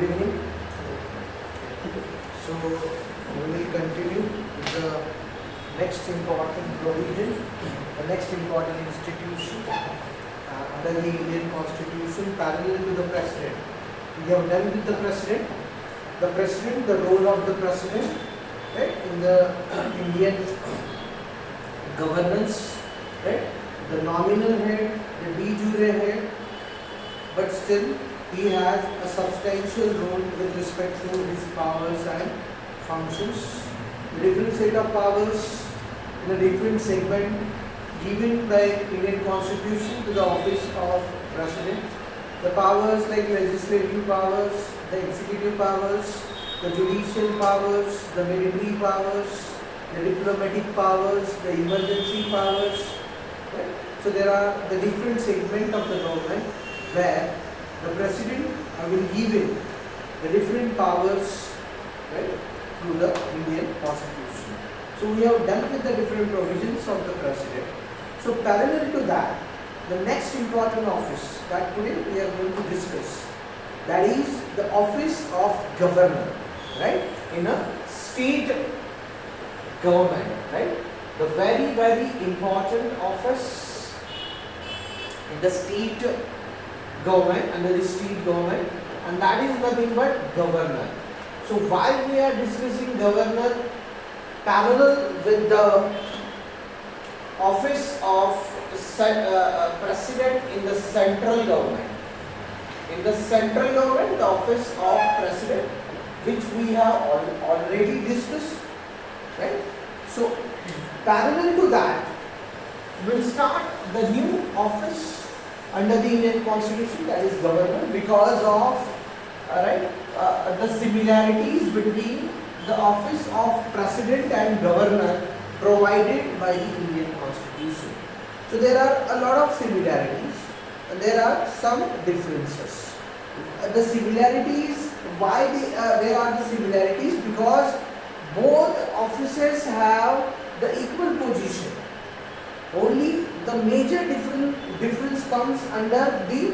Good evening. So we will continue with the next important provision, the next important institution under the Indian Constitution parallel to the President. We have done with the President, the role of the President, right, in the Indian governance, right, the nominal head, the de jure head, but still he has a substantial role with respect to his powers and functions. The different set of powers in a different segment given by Indian Constitution to the office of President. The powers like legislative powers, the executive powers, the judicial powers, the military powers, the diplomatic powers, the emergency powers. Right? So there are the different segment of the government where the President will give in the different powers, right, through the Indian Constitution. So we have done with the different provisions of the President. So parallel to that, the next important office that today we are going to discuss, that is the office of Governor, right, in a state government, right, the very, very important office in the state government, under the state government, and that is nothing but governor. So while we are discussing governor parallel with the office of president in the central government, the office of president, which we have already discussed, right? So parallel to that, we'll start the new office under the Indian Constitution, that is governor, because of the similarities between the office of president and governor provided by the Indian Constitution. So there are a lot of similarities and there are some differences. The similarities, why there are the similarities? Because both offices have the equal position. Only the major difference comes under the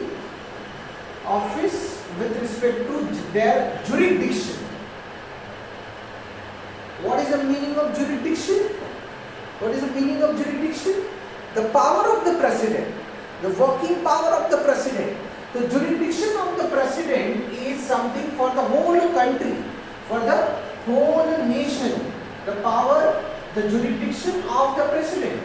office with respect to their jurisdiction. What is the meaning of jurisdiction? What is the meaning of jurisdiction? The power of the president, the working power of the president. The jurisdiction of the president is something for the whole country, for the whole nation. The power, the jurisdiction of the president.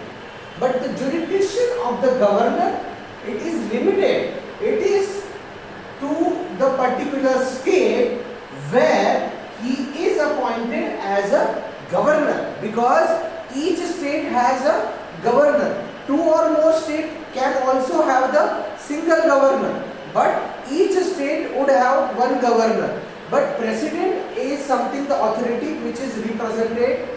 But the jurisdiction of the governor, it is limited. It is to the particular state where he is appointed as a governor, because each state has a governor. Two or more states can also have the single governor, but each state would have one governor. But president is something, the authority which is represented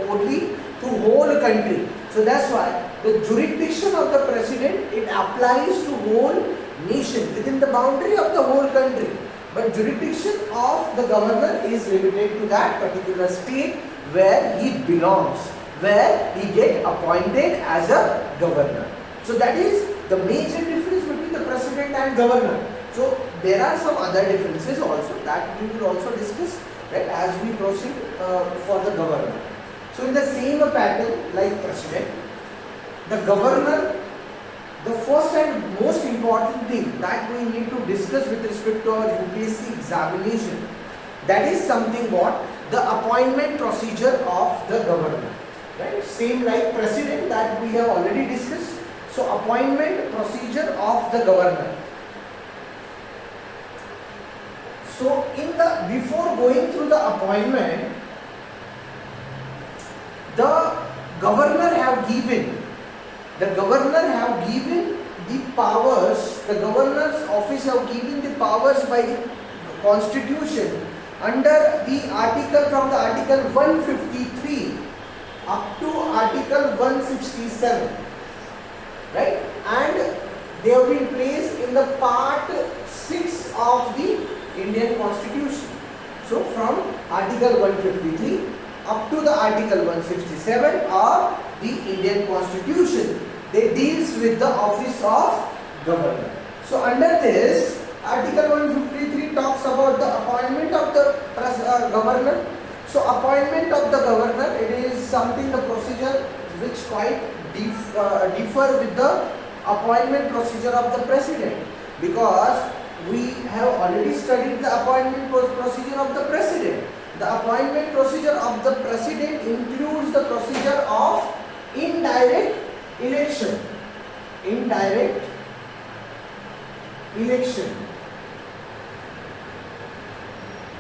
only to whole country. So that's why the jurisdiction of the president, it applies to whole nation within the boundary of the whole country. But jurisdiction of the governor is limited to that particular state where he belongs, where he gets appointed as a governor. So that is the major difference between the president and governor. So there are some other differences also that we will also discuss, right, as we proceed for the governor. So in the same pattern like president, the governor, the first and most important thing that we need to discuss with respect to our UPSC examination, that is something what? The appointment procedure of the governor. Right? Same like president that we have already discussed. So appointment procedure of the governor. So before going through the appointment, the governor have given the powers, the governor's office have given the powers by the constitution under the article, from the article 153 up to article 167, right, and they have been placed in the part 6 of the Indian Constitution. So from article 153 up to the article 167 of the Indian Constitution, they deals with the office of governor. So under this, article 153 talks about the governor. So appointment of the governor, it is something, the procedure which quite differ with the appointment procedure of the president, because we have already studied the appointment procedure of the president. The appointment procedure of the president includes the procedure of indirect election. Indirect election.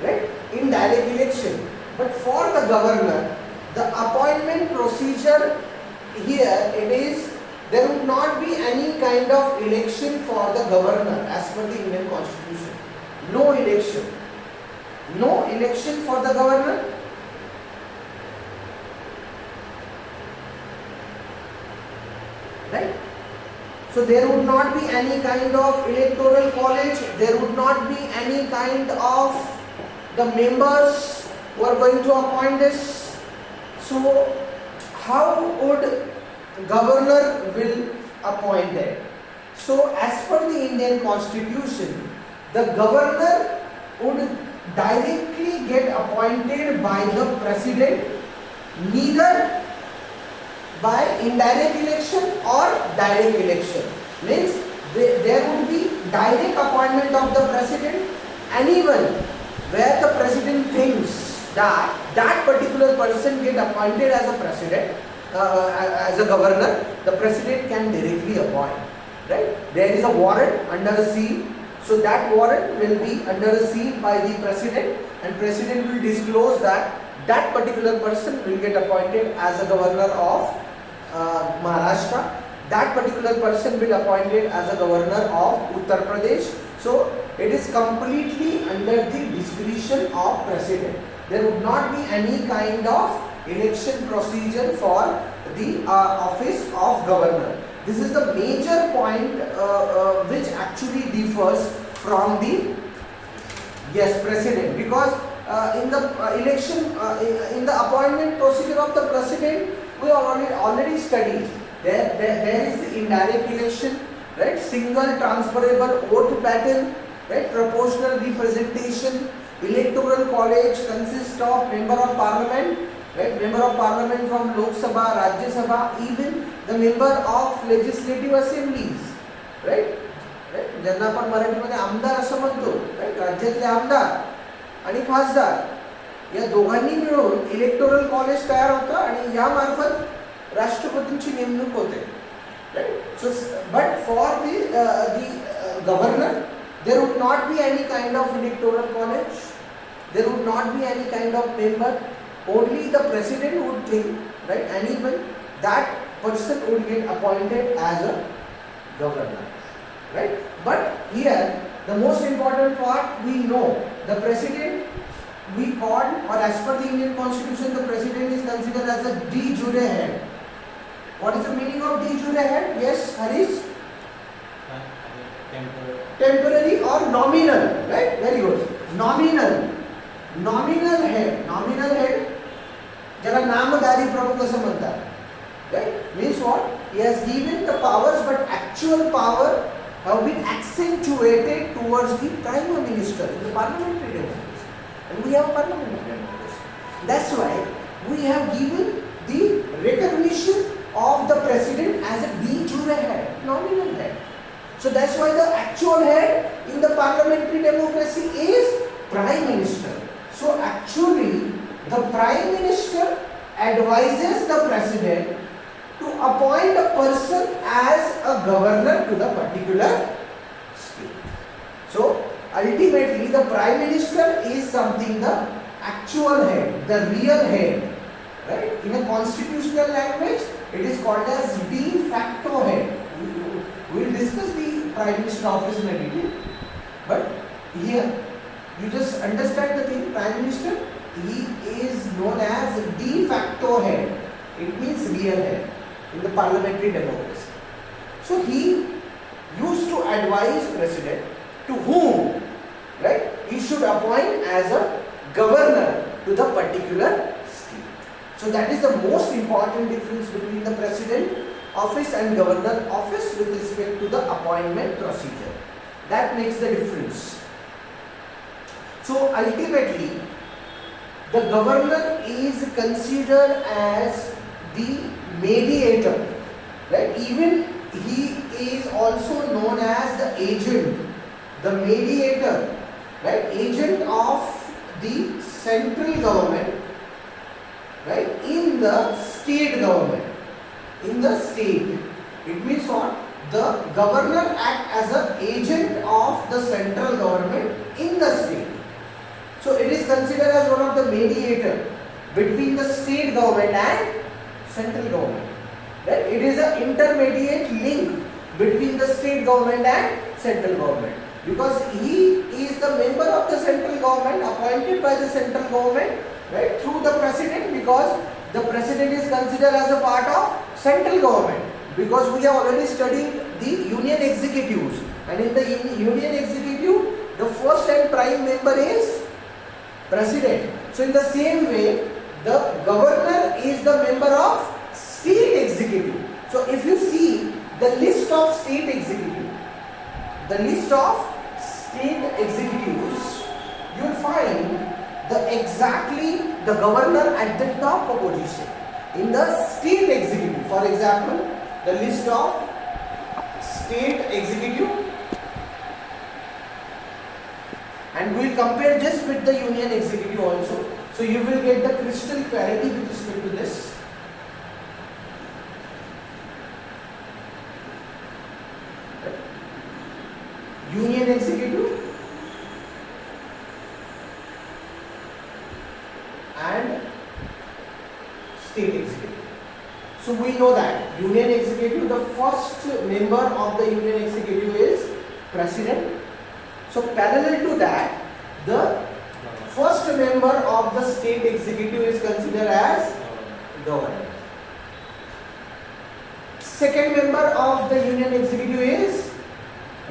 Right? Indirect election. But for the governor, the appointment procedure here, it is, there would not be any kind of election for the governor as per the Indian Constitution. No election. No election for the governor. Right? So there would not be any kind of electoral college, there would not be any kind of the members who are going to appoint this. So how would governor will appoint them? So as per the Indian Constitution, the governor would directly get appointed by the president, neither by indirect election or direct election. Means there would be direct appointment of the president, and even where the president thinks that that particular person get appointed as a president, as a governor, the president can directly appoint. Right? There is a warrant under a seal, so that warrant will be under a seal by the president, and president will disclose that that particular person will get appointed as a governor of Maharashtra. That particular person will appointed as a governor of Uttar Pradesh. So it is completely under the discretion of president. There would not be any kind of election procedure for the office of governor. This is the major point which actually differs from the president, because in the election, in the appointment procedure of the president, we already studied. There is the indirect election, right? Single transferable vote pattern, right? Proportional representation. Electoral college consists of member of parliament, right? Member of parliament from Lok Sabha, Rajya Sabha, even the member of legislative assemblies, right? ज्यांना आपण मराठीमध्ये आमदार असं म्हणतो, right? राज्यातले आमदार आणि खासदार या दोघांनी मिळून इलेक्टोरल कॉलेज तयार होतं आणि या मार्फत राष्ट्रपतींची नेमणूक होते, right? So but for the governor there would not be any kind of electoral college, there would not be any kind of member, only the president would think, right? And even that person would get appointed as a governor, right? But here the most important part, we know the president, we call, or as per the Indian Constitution, the president is considered as a de jure head. What is the meaning of de jure head? Yes, Harish? Temporary or nominal, right? Very good. Nominal head ज्याला नामधारी प्रमुख असं म्हणतात, right? Means what? He has given the powers, but actual power have been accentuated towards the prime minister in the parliamentary democracy, and we have a parliamentary democracy. That's why we have given the recognition of the president as a de jure head, nominal head. So that's why the actual head in the parliamentary democracy is Prime Minister. So actually the Prime Minister advises the President to appoint a person as a governor to the particular state. So ultimately the Prime Minister is something, the actual head, the real head, right? In a constitutional language it is called as de facto head. We will discuss the Prime Minister office in detail, but here you just understand the thing. Prime Minister, he is known as de facto head. It means real head in the parliamentary democracy. So he used to advise president to whom, right, he should appoint as a governor to the particular state. So that is the most important difference between the president office and governor office with respect to the appointment procedure. That makes the difference. So ultimately the governor is considered as the mediator, right? Even he is also known as the agent, the mediator, right? Agent of the central government, right? In the state government, in the state. It means what? The governor act as an agent of the central government in the state. So it is considered as one of the mediator between the state government and central government. Right? It is an intermediate link between the state government and central government, because he is the member of the central government appointed by the central government, right, through the president, because the president is considered as a part of central government, because we have already studied the union executives, and in the union executive the first and prime member is president. So in the same way, the governor is the member of state executive. So if you see the list of state executive, the list of state executives, you will find exactly the governor at the top of position in the state executive. For example, the list of state executive, and we will compare this with the union executive also. So you will get the crystal clarity with respect to this. Union executive and state executive. So we know that union executive, the first member of the union executive is president. So parallel to that, the first member of the state executive is considered as governor. Second member of the union executive is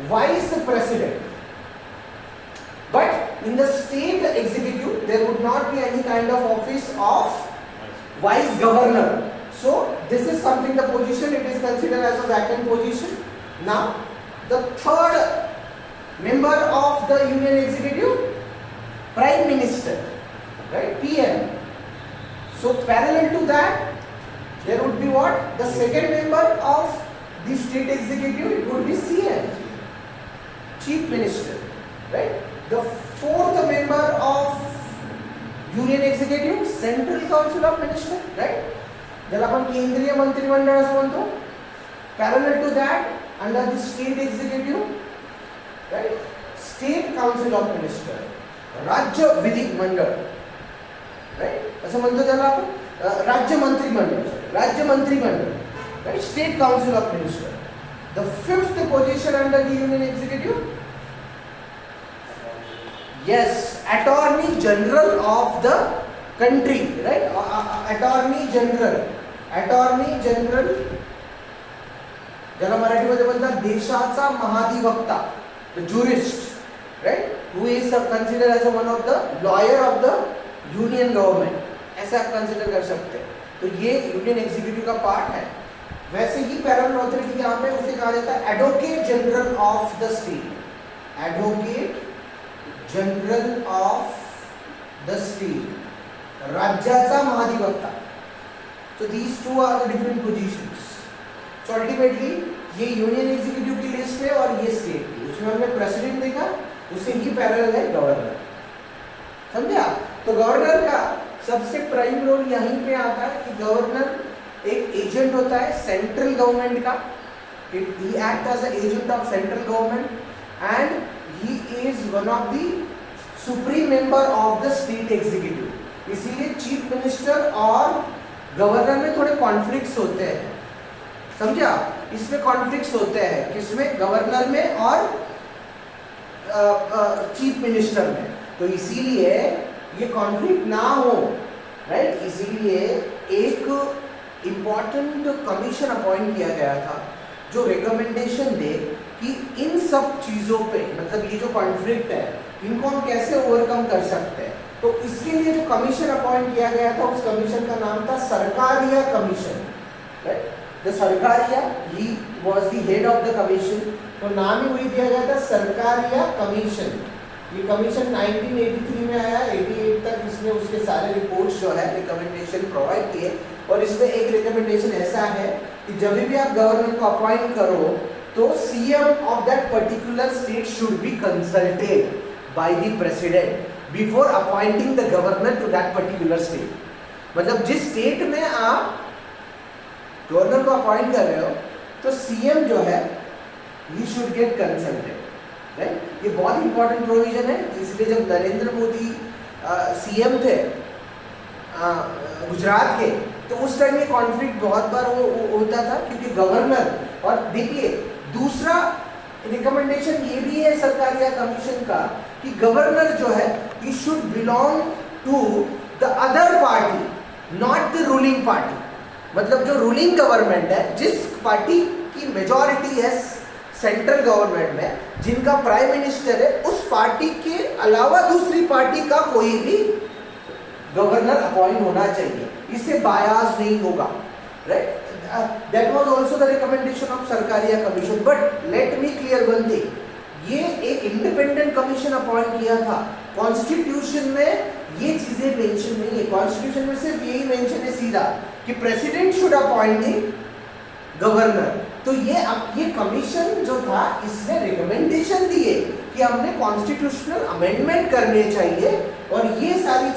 vice president. But in the state executive, there would not be any kind of office of vice governor. So this is something, the position, it is considered as a vacant position. Now the third member of the union executive, prime minister, right, PM. So parallel to that, there would be what? The second member of the state executive, it would be CM, chief minister, right? The fourth member of union executive, central council of minister, right? ज्याला आपण केंद्रीय मंत्रिमंडळ असं म्हणतो. Parallel to that, under the state executive, right, state council of minister, राज्य विधिक मंडळ, right, असं म्हणतो त्याला आपण राज्य मंत्रिमंडळ, right, state council of minister. The fifth position under the union executive, yes, attorney general of the country, right, attorney general, ज्याला मराठीमध्ये म्हणतात देशाचा महाधिवक्ता, the jurist, right, who is considered as one of the lawyer of the union government, ऐसा आप consider कर सकते हैं. तो ये यूनियन एग्जीक्यूटिव का पार्ट है. वैसे ही पैरलल अथॉरिटी यहाँ पे उसे कहा जाता है advocate general of the state, advocate general of the state, राज्याचा महाधिवक्ता. So these two are the different positions. So ultimately ये यूनियन एग्जीक्यूटिव की लिस्ट है और ये स्टेट की. उसमें हमने प्रेसिडेंट देखा, उससे ही पैरेलल है गवर्नर. समझा? तो गवर्नर का सबसे प्राइम रोल यहीं पे आता है कि गवर्नर एक एजेंट होता है सेंट्रल गवर्नमेंट का. He act as an agent of central government and he is one of the supreme member of the state executive. इसीलिए चीफ मिनिस्टर और गवर्नर में थोड़े कॉन्फ्लिक्ट्स होते हैं. समझा? इसमें कॉन्फ्लिक्ट्स होते हैं, किसमें? गवर्नर में और चीफ मिनिस्टर में. तो इसीलिए ये कॉन्फ्लिक्ट ना हो, राइट, इसीलिए एक इम्पॉर्टेंट कमीशन अपॉइंट किया गया था जो रिकमेंडेशन दे कि इन सब चीज़ों पे, मतलब ये जो कॉन्फ्लिक्ट है इनको हम कैसे ओवरकम कर सकते हैं. तो इसके लिए जो कमीशन अपॉइंट किया गया था, उस कमीशन का नाम था Sarkaria commission, right. The Sarkaria, he was the head of the commission. तो नाम ही वही दिया गया था, सरकारिया कमीशन. ये कमीशन 1983 में आया, 88 तक इसने उसके सारे रिपोर्ट्स जो है रिकमेंडेशन प्रोवाइड किए, और इसमें एक रिकमेंडेशन ऐसा है कि जब भी आप गवर्नर को अपॉइंट करो तो CM of that particular state should be consulted by the president before appointing the governor to that particular state. मतलब जिस स्टेट में आप गवर्नर को अपॉइंट कर रहे हो तो सीएम जो है he should get consulted, right. ये बहुत इंपॉर्टेंट प्रोविजन है, इसलिए जब नरेंद्र मोदी सीएम थे गुजरात के, तो उस टाइम ये कॉन्फ्लिक्ट बहुत बार होता था, क्योंकि गवर्नर, और देखिए दूसरा रिकमेंडेशन ये भी है सरकारिया कमीशन का कि गवर्नर जो है he should belong to the other party, not the ruling party. मतलब जो रूलिंग गवर्नमेंट है, जिस पार्टी की मेजॉरिटी है सेंट्रल गवर्नमेंट में, जिनका प्राइम मिनिस्टर है, उस पार्टी के अलावा दूसरी पार्टी का कोई भी गवर्नर अपॉइंट होना चाहिए, इससे बायास नहीं होगा, right. That was also the recommendation of Sarkaria commission. But let me clear one thing, ये एक इंडिपेंडेंट कमीशन अपॉइंट किया था, कॉन्स्टिट्यूशन में ये चीजें मेंशन नहीं है। कॉन्स्टिट्यूशन में सिर्फ यही मेंशन है सीधा कि president should appoint the governor. तो ये कमीशन जो था, इसने रिकमेंडेशन दिए कि हमने कॉन्स्टिट्यूशनल अमेंडमेंट करने चाहिए और ये सारी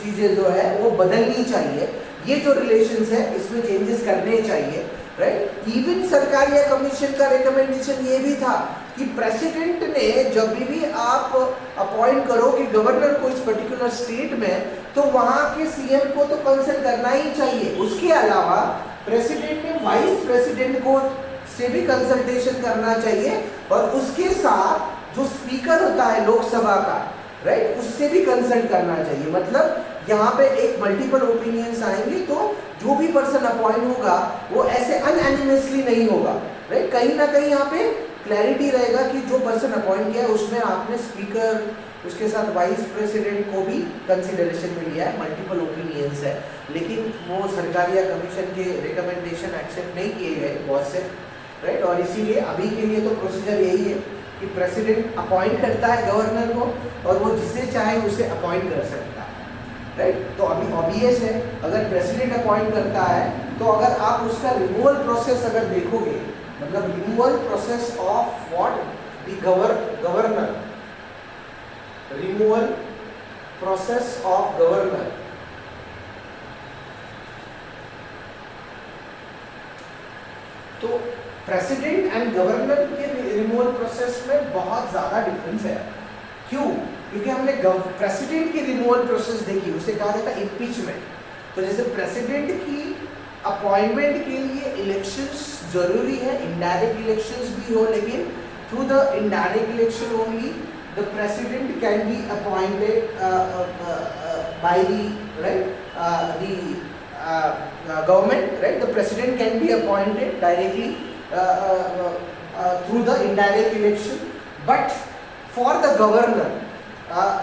चीजें जो है वो बदलनी चाहिए, ये जो रिलेशंस है इसमें चेंजेस करने चाहिए, राइट। इवन सरकारिया कमीशन का रिकमेंडेशन ये भी था कि प्रेसिडेंट ने जब भी आप अपॉइंट करो कि गवर्नर को इस पर्टिकुलर स्टेट में, तो वहां के सीएम को तो कंसल्ट करना ही चाहिए। उसके अलावा प्रेसिडेंट ने वाइस प्रेसिडेंट को से भी कंसल्टेशन करना चाहिए, और उसके साथ जो स्पीकर होता है लोकसभा का, राइट, उससे भी कंसल्ट करना चाहिए। मतलब यहाँ पे एक मल्टीपल ओपिनियंस आएंगे, तो जो भी पर्सन अपॉइंट होगा वो ऐसे अनएनिमसली नहीं होगा, राइट। कहीं ना कहीं यहाँ पे क्लैरिटी रहेगा कि जो पर्सन अपॉइंट किया है उसमें आपने स्पीकर, उसके साथ वाइस प्रेसिडेंट को भी कंसिडरेशन में लिया है, मल्टीपल ओपिनियंस है। लेकिन वो सरकारिया कमीशन के रिकमेंडेशन एक्सेप्ट नहीं किए गए बहुत से, राइट। और इसीलिए अभी के लिए तो प्रोसीजर यही है कि प्रेसिडेंट अपॉइंट करता है गवर्नर को, और वो जिसे चाहे उसे अपॉइंट कर सकता है, राइट। तो अभी ऑब्वियस है, अगर प्रेसिडेंट अपॉइंट करता है तो अगर आप उसका रिमूवल प्रोसेस अगर देखोगे, मतलब removal process of what the governor, removal process of governor, तो प्रेसिडेंट एंड गवर्नर के रिमूवल प्रोसेस में बहुत ज्यादा डिफरेंस है। क्यों? क्योंकि हमने प्रेसिडेंट की रिमूवल प्रोसेस देखी, उसे कहा जाता है इम्पीचमेंट। तो जैसे प्रेसिडेंट की अपॉइंटमेंट के लिए इलेक्शंस जरूरी है, इनडायरेक्ट इलेक्शंस भी हो, लेकिन through the indirect election only the president can be appointed by the right government, right? The president can be appointed directly through the indirect election, but for the governor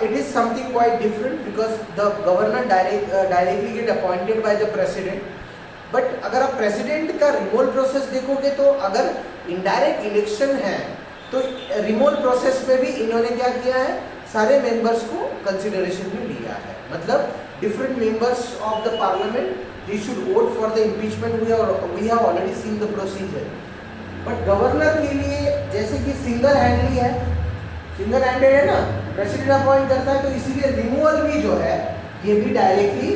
it is something quite different, because the governor directly get appointed by the president. But अगर आप president का removal process देखोगे, तो अगर indirect election है तो removal process में भी इन्होंने क्या किया है, सारे मेंबर्स को कंसिडरेशन में लिया है। मतलब different members of the parliament, they should vote for the impeachment. We have already seen the procedure. But governor के लिए जैसे कि सिंगल हैंडली है, सिंगल हैंडेड है ना, प्रेसिडेंट अपॉइंट करता है, तो इसीलिए रिमूवल भी जो है ये भी डायरेक्टली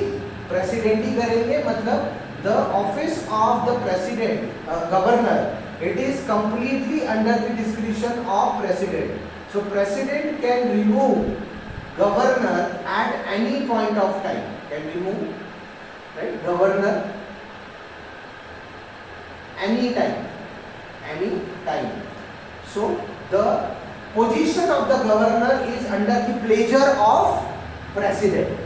प्रेसिडेंट ही करेंगे। मतलब the office of the president, governor, it is completely under the discretion of president. So president can remove governor at any point of time, can remove, right, governor any time. So the position of the governor is under the pleasure of president.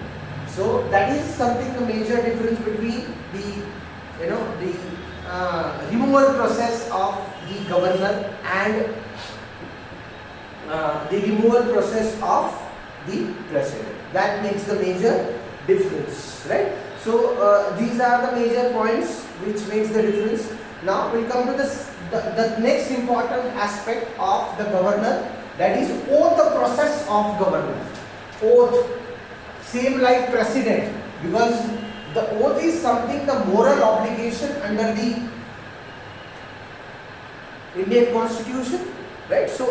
So that is something, the major difference between the removal process of the governor and the removal process of the president. That makes the major difference, right? So these are the major points which makes the difference. Now we'll come to the next important aspect of the governor, that is oath process of governor. Oath. same like president, because the oath is something, the moral obligation under the Indian constitution, right? So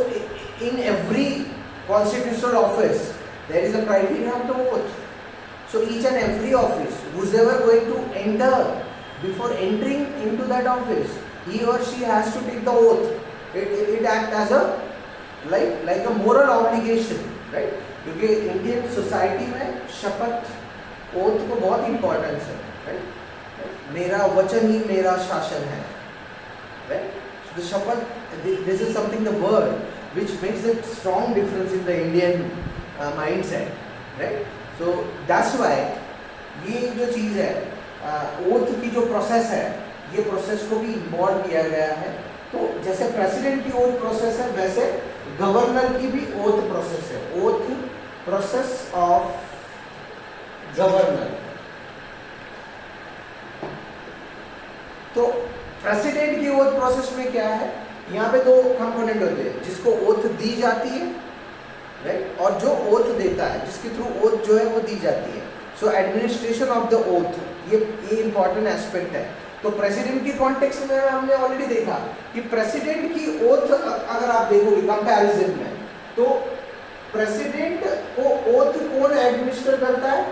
in every constitutional office there is a criteria of the oath. So each and every office, whoever going to enter, before entering into that office, he or she has to take the oath. It acts as a like a moral obligation, right? क्योंकि Indian society में शपथ oath को बहुत importance है, right? मेरा वचन ही मेरा शासन है, राइट? So the शपथ, this is something, the word which makes a strong difference in the Indian mindset, right? So that's why ये जो चीज़ है, ओथ की जो प्रोसेस है, ये प्रोसेस को भी इन्वॉल्व किया गया है. तो जैसे प्रेसिडेंट की ओथ प्रोसेस है, वैसे गवर्नर की भी ओथ प्रोसेस है. Oath process of governor. तो प्रेसिडेंट की ओथ प्रोसेस में क्या है, यहाँ पे दो कंपोनेंट होते हैं, जिसको ओथ दी जाती है, राइट, और जो ओथ देता है, जिसके थ्रू ओथ जो है वो दी जाती है. So administration of the oath, ये इंपॉर्टेंट एस्पेक्ट है. तो प्रेसिडेंट की कॉन्टेक्स्ट में हमने ऑलरेडी देखा कि प्रेसिडेंट की ओथ अगर आप देखोगे कंपैरिजन में, तो प्रेसिडेंट को ओथ कौन एडमिनिस्टर करता है?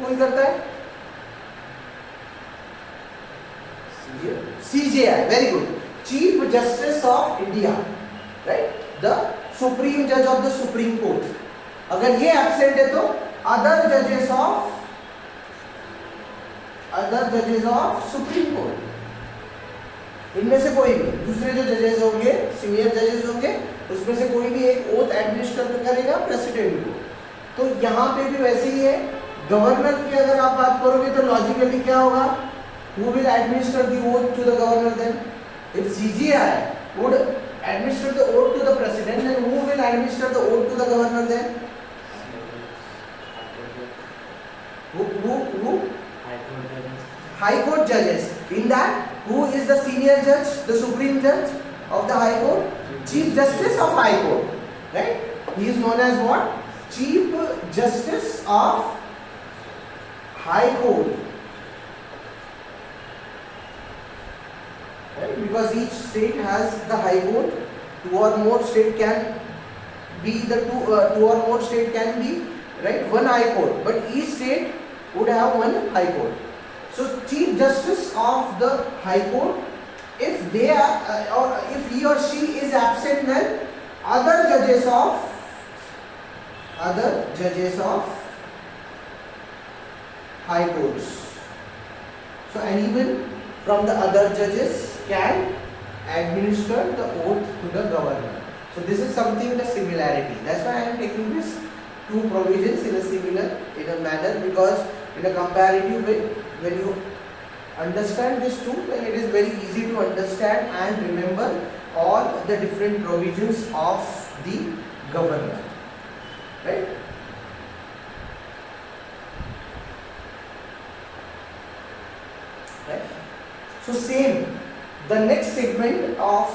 कौन करता है? CJI, very good, chief justice of India, right, the supreme जज ऑफ द सुप्रीम कोर्ट. अगर ये एब्सेंट है तो अदर जजेस ऑफ सुप्रीम कोर्ट, इनमें से कोई भी दूसरे जो जजेस होंगे, सीनियर जजेस होंगे, उसमें से कोई भी एक ओथ एडमिनिस्टर करेगा प्रेसिडेंट को. तो यहाँ पे भी वैसे ही है. गवर्नर की अगर आप बात करोगे तो लॉजिकली क्या होगा? Who will administer the oath to the governor then? If CJI would administer the oath to the president, then who will administer the oath to the governor then? Who? High court judges. In that, who is the senior judge, the supreme judge of the high court? Chief Justice of High Court, right? He is known as what? Chief Justice of High Court. Right? Because each state has the high court. Two or more state can be right, one high court, but each state would have one high court. So chief justice of the high court, if they are or if he or she is absent, then other judges of high courts. So and even from the other judges can administer the oath to the governor. So this is something, the similarity. That's why I am taking this two provisions in a manner, because in a comparative way, when you understand this two, then it is very easy to understand and remember all the different provisions of the governor, right? Right? So same, the next segment of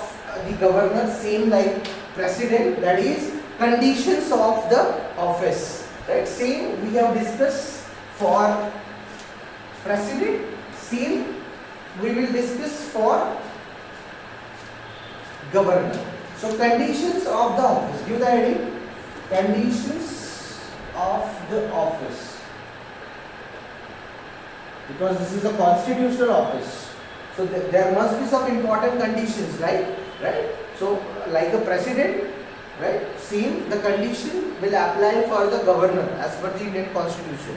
the governor, same like president, that is conditions of the office, right? Same we have discussed for president, same we will discuss for governor. So conditions of the office, give the heading, conditions of the office, because this is a constitutional office. So there must be some important conditions, right? So like a president, right? Same, the condition will apply for the governor as per the Indian Constitution.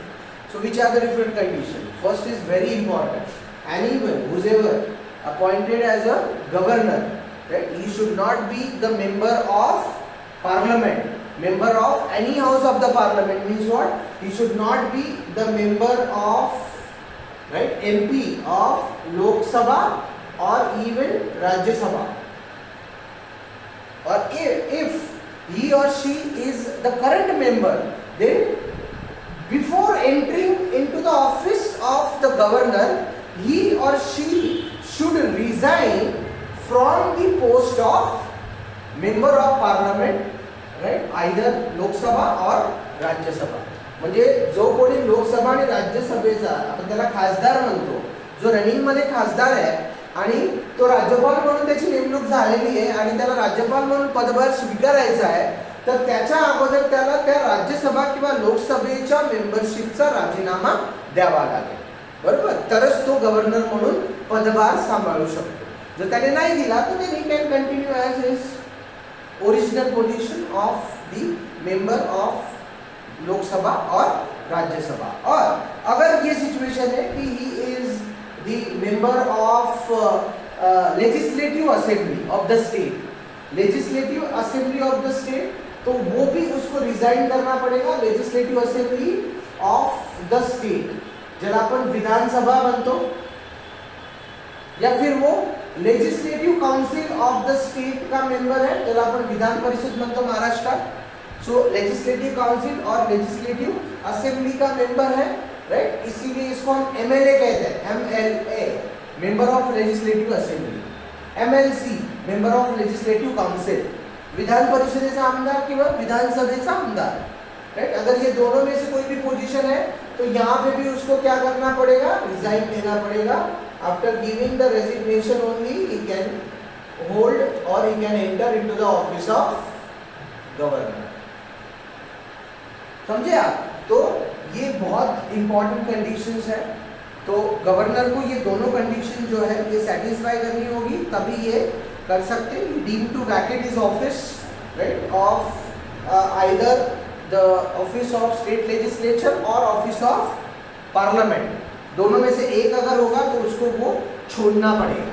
So which are the different conditions? First is very important. Anyone whoever appointed as a governor, right? He should not be the member of parliament. Member of any house of the parliament means what? He should not be the member of, right, MP of Lok Sabha or even Rajya Sabha. Or if he or she is the current member, then before entering into the office of the governor, he or she should resign from the post of member of parliament, right, either Lok Sabha और राज्यसभा. म्हणजे जो कोणी लोकसभा आणि राज्यसभेचा, आपण त्याला खासदार म्हणतो, जो रनिंग मध्ये खासदार आहे आणि तो राज्यपाल म्हणून त्याची नेमणूक झालेली आहे आणि त्याला राज्यपाल म्हणून पदभार स्वीकारायचा आहे, तर त्याच्या अगोदर त्याला त्या राज्यसभा किंवा लोकसभेच्या मेंबरशिपचा राजीनामा द्यावा लागेल, बरोबर, तरच तो गव्हर्नर म्हणून पदभार सांभाळू शकतो. जर त्याने नाही दिला तर then he can continue as his original position of the member of Lok Sabha और राज्यसभा. और अगर ये सिचुएशन है कि he is the member of legislative assembly of the state, legislative assembly of the state, तो वो भी उसको रिजाइन करना पड़ेगा. Legislative assembly of the state, ज्याला आपण विधानसभा म्हणतो, या फिर वो legislative council of the state का मेंबर है, ज्याला आपण विधान परिषद म्हणतो महाराष्ट्रात. सो लेजिस्लेटिव काउंसिल और लेजिस्लेटिव असेंबली का मेंबर है, राइट, इसीलिए इसको हम एमएलए कहते हैं. MLA, member of legislative assembly. MLC, member of legislative council, विधान परिषदेचा आमदार किंवा विधानसभेचा आमदार, राइट. अगर ये दोनों में से कोई भी पोजीशन है तो यहाँ पे भी उसको क्या करना पड़ेगा, रिजाइन देना पड़ेगा. After giving the resignation only he can hold और he can enter into the office of governor. समझे आप? तो ये बहुत इंपॉर्टेंट कंडीशंस है. तो गवर्नर को ये दोनों कंडीशन जो है ये सेटिस्फाई करनी होगी, तभी ये कर सकते हैं. Deem to vacate is office, right, of either the office of state legislature और ऑफिस ऑफ पार्लियामेंट. दोनों में से एक अगर होगा तो उसको वो छोड़ना पड़ेगा.